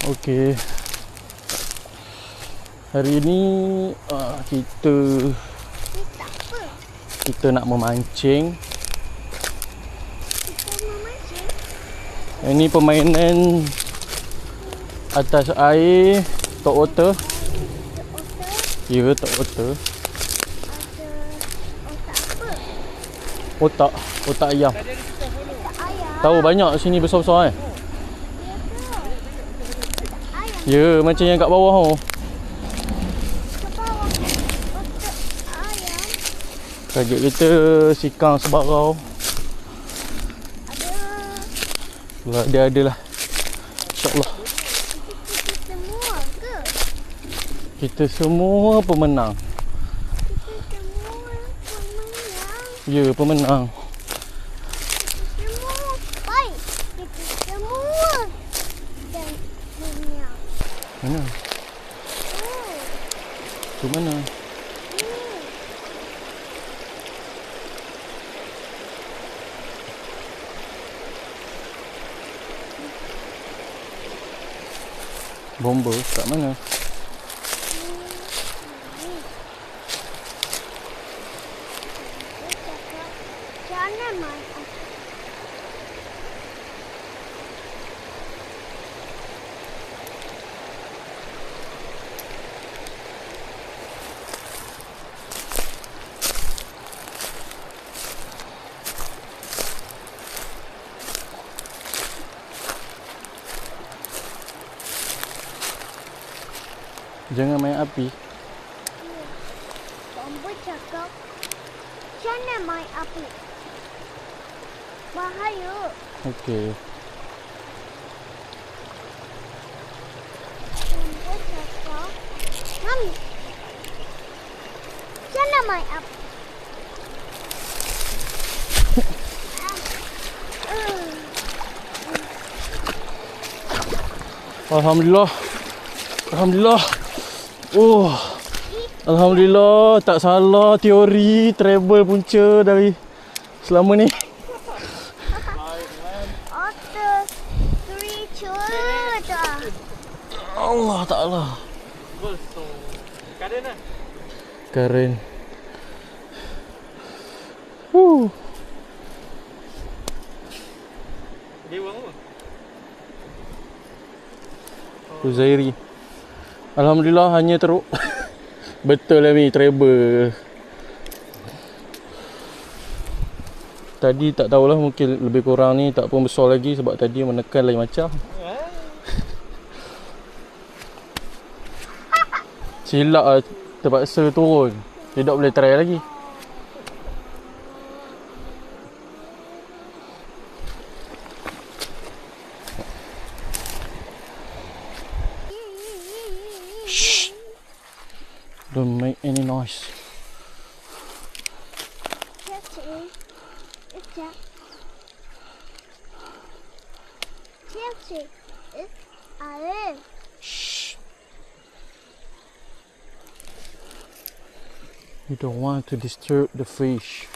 Okey. Hari ni kita nak memancing. Ini permainan atas air, top water. Ya, top water. Otak ayam. Tahu banyak sini besar-besar Ya, macam yang kat bawah tu. Target kita sikang sebarau. Dia adalah. InsyaAllah. Kita semua pemenang. Ya, pemenang. Mana? Tu mana? Bomba kat mana? Jangan main api. Bomba cakap, jangan main api. Bahaya. Okey. Bomba cakap, Mami, jangan main api. Alhamdulillah. Alhamdulillah, tak salah teori travel punca dari selama ni. Otter, creature. Allah Ta'ala. Karen. Dewa apa? Uzairi. Alhamdulillah hanya teruk. Betul lah ni travel. Tadi tak tahulah, mungkin lebih kurang ni tak pun besar lagi sebab tadi menekan lain macam. Silap lah, terpaksa turun. Tidak boleh try lagi. Shh. Don't make any noise. Shh. You don't want to disturb the fish.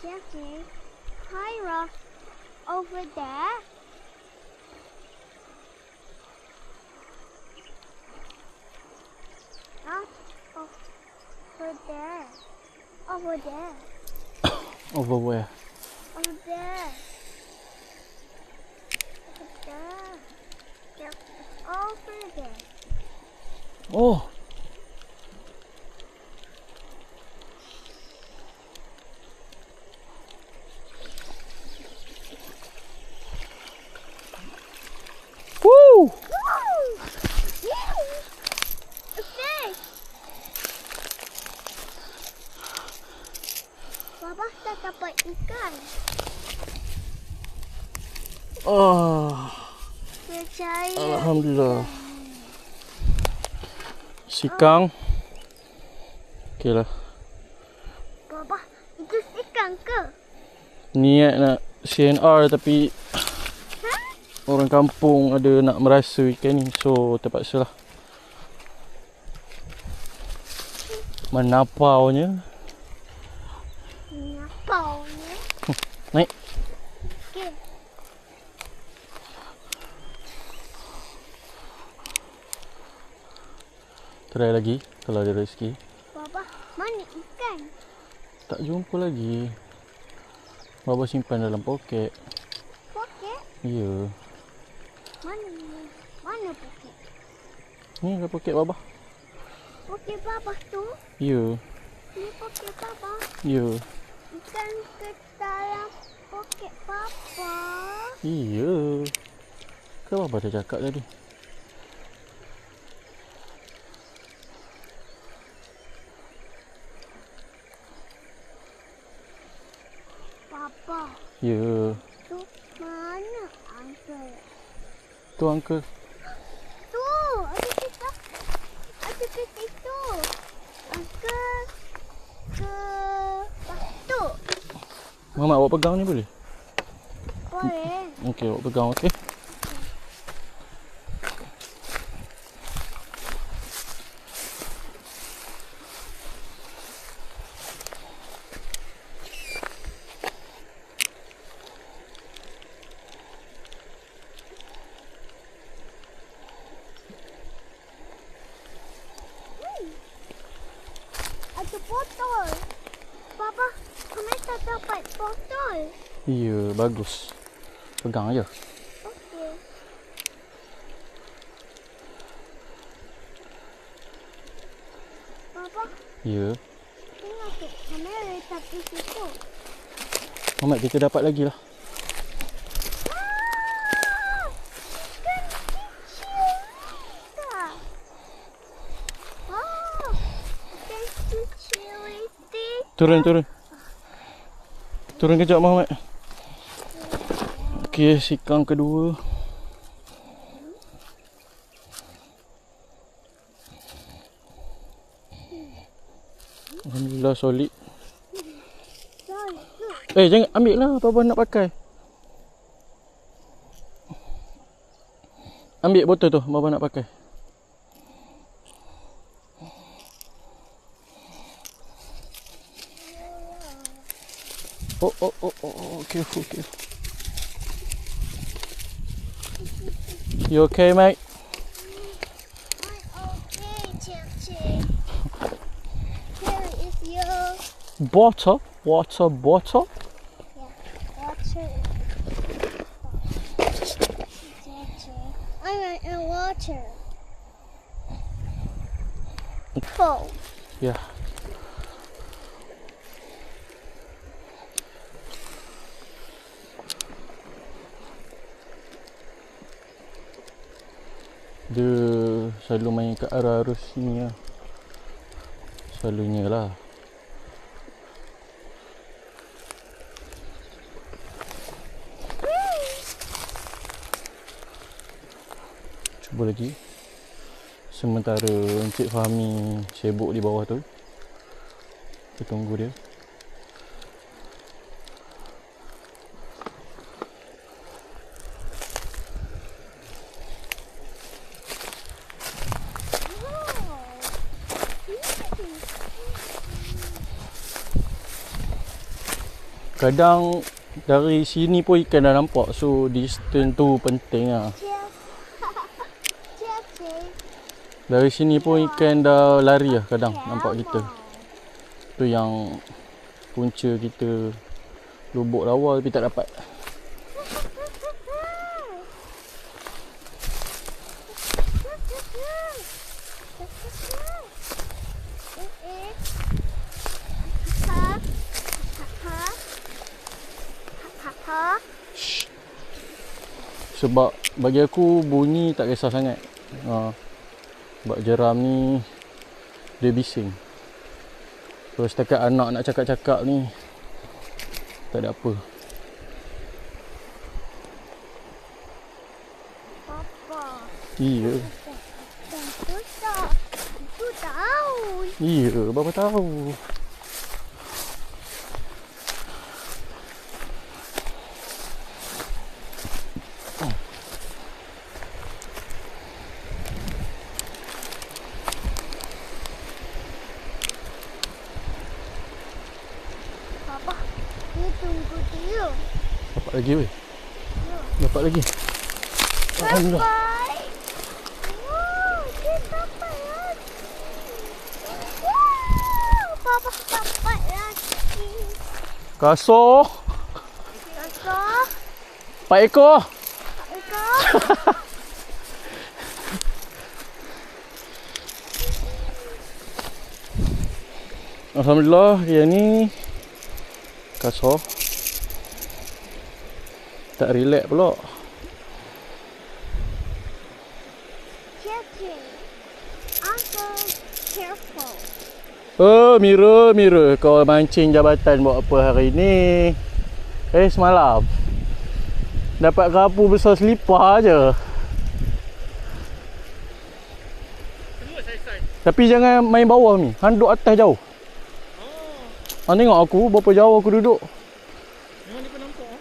Jesse, Kyra, over there. Not over there. Over there. Over where? Over there. Over there. Yep. Over there. Oh. Woo! A fish! Baba tak dapat ikan. Oh. Percaya. Alhamdulillah. Sikang. Okey lah. Papa, itu ikan ke? Niat nak CNR tapi orang kampung ada nak merasa ikan ni. So terpaksa lah. Menapaunya. Ini apa ni? Naik. Okey. Try lagi kalau ada rezeki. Papa, mana ikan? Tak jumpa lagi. Baba simpan dalam poket. Poket? Ya. Mana ni? Mana poket? Ni lah poket Baba. Poket Papa tu? Ya. Ni poket Papa. Ya. Ikan ke dalam poket Papa. Iya. Kan Baba dah cakap tadi. Papa, Ya. tu mana uncle? Tu uncle. Tu, ada kita. Ada ke situ. Uncle ke batu. Mamat awak pegang ni boleh? Boleh. Okey, awak pegang okey. Ada botol. Papa, kami tak dapat botol. Ya, bagus. Pegang aja. Okey. Papa, Ya. tengok tu. Kami letak di situ. Mamat kita dapat lagi lah. Ah, ikan kecil tak? Ah, ikan kecil itu. Turun, turun. Turun kejap Muhammad. Okey, sikang kedua. Alhamdulillah solid. Jangan ambil lah apa-apa nak pakai. Ambil botol tu, apa nak pakai. Oh, careful. You okay, mate? I'm okay, Chip. Here is your Water? Water bottle? water. I want a water. Full. Yeah. Dia selalu main kat arus sini lah. Selalunya lah. Cuba lagi. Sementara Encik Fahmi sibuk di bawah tu. Kita tunggu dia. Kadang dari sini pun ikan dah nampak. So distance tu penting lah. Dari sini pun ikan dah lari lah kadang nampak kita. Tu yang punca kita lubuk awal tapi tak dapat. Shh. Sebab bagi aku bunyi tak kisah sangat. Sebab jeram ni dia bising. So setakat anak nak cakap-cakap ni tak ada apa. Papa. Iya. Itu tak. Itu Iya, Bapa tahu. Papa, dia tunggu dia. Dapat lagi weh. Dapat lagi. Alhamdulillah. Sampai. Wow, dia dapat lagi. Wow, Papa dapat lagi. Kasar. Kakak, 4 ekor. kakak. Alhamdulillah, yang ni kasar. Tak relax pula. Catching. Uncle, careful. Oh, Mira, kau mancing jabatan buat apa hari ni? Semalam dapat kerapu besar selipar je. Tapi jangan main bawah ni, hang duduk atas jauh. Hang tengok aku, berapa jauh aku duduk. Memang dia pun nampak.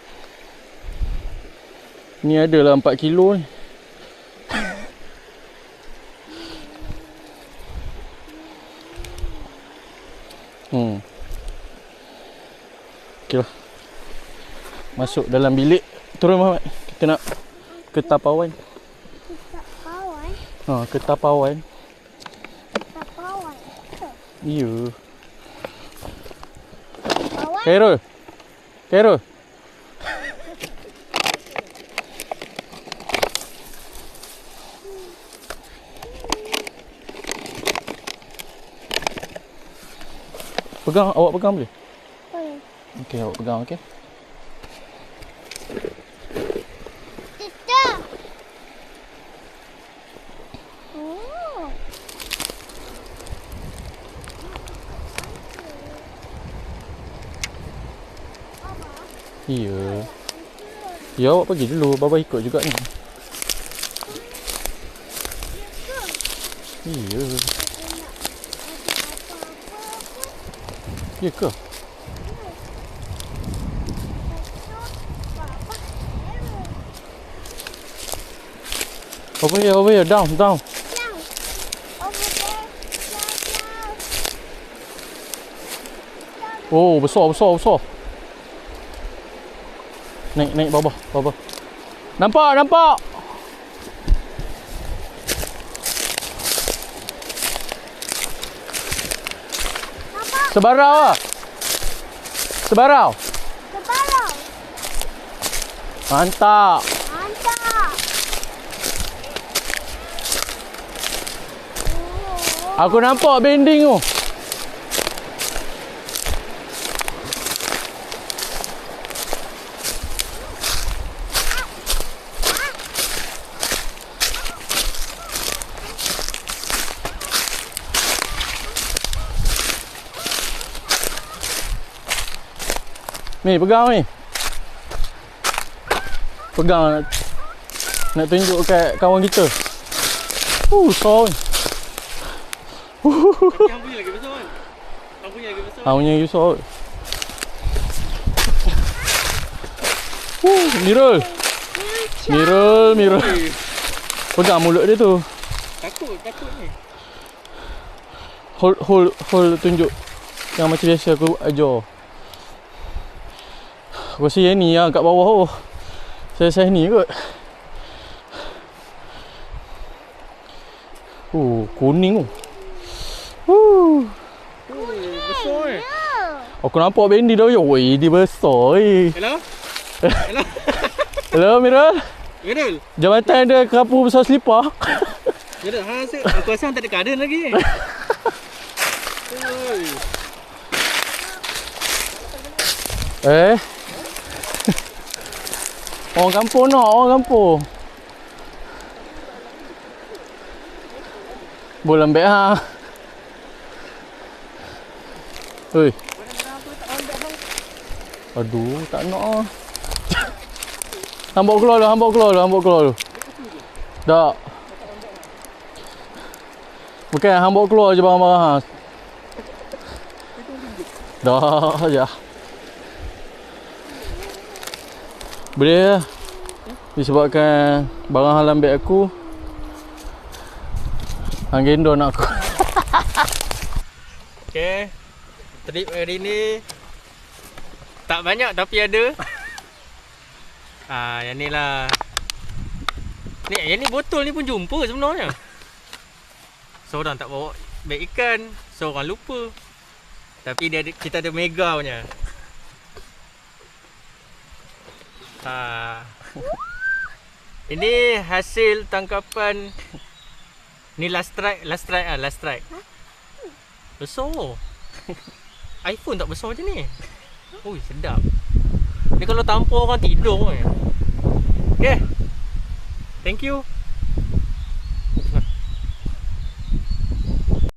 Ni adalah 4 kilo ni. Okey lah. Masuk dalam bilik. Turun Muhammad. Kita nak ke tapawan. Kita kawan. Ke tapawan. Kita kawan. Ya. Kawan. Khairul. Khairul. Pegang, awak pegang boleh? Boleh. Okey, awak pegang, okey. Kita. Oh. Ya. Ya, awak pergi dulu. Baba ikut juga ni. Ya. Ya ke? Over here, down. Down. Over there. Down. Oh, besar. Naik bawah. Nampak. Sebarau lah. Sebarau. Sebarau. Mantap. Mantap. Aku nampak bending tu. Ni, pegang ni. Pegang nak tunjuk kat kawan kita. Besar ni. Yang punya lagi besar kan? Yang punya lagi besar. Punya besar. Mirul. Pegang mulut dia tu. Takut ni. Hold tunjuk. Yang macam biasa aku ajar. Aku rasa yang ni lah kat bawah tu. Saya ni kot. Kuning tu. Besar eh. Aku nampak bendi dah. Woi, dia besar eh. Hello? Hello Mirul. Mirul. Jabatan ada kerapu besar selipar. Mirul, aku rasa tak ada garden lagi. Orang kampung nak, orang kampung. Boleh ambil ha. Oi. Aduh, tak nak ah. Hang bawa keluar dulu. Tak. Bukan, hang bawa keluar je barang-barang ha. Dah je. Boleh lah. Disebabkan barang halang beg aku. Hang gendong nak aku. Okay, trip hari ni tak banyak tapi ada. Yang ni lah. Yang ni botol ni pun jumpa sebenarnya. Seorang tak bawa beg ikan, seorang lupa. Tapi kita ada mega punya. Ini hasil tangkapan. Ni last strike. Besar. iPhone tak besar macam ni. Ui, sedap. Ni kalau tampar orang tidur. Okay. Thank you.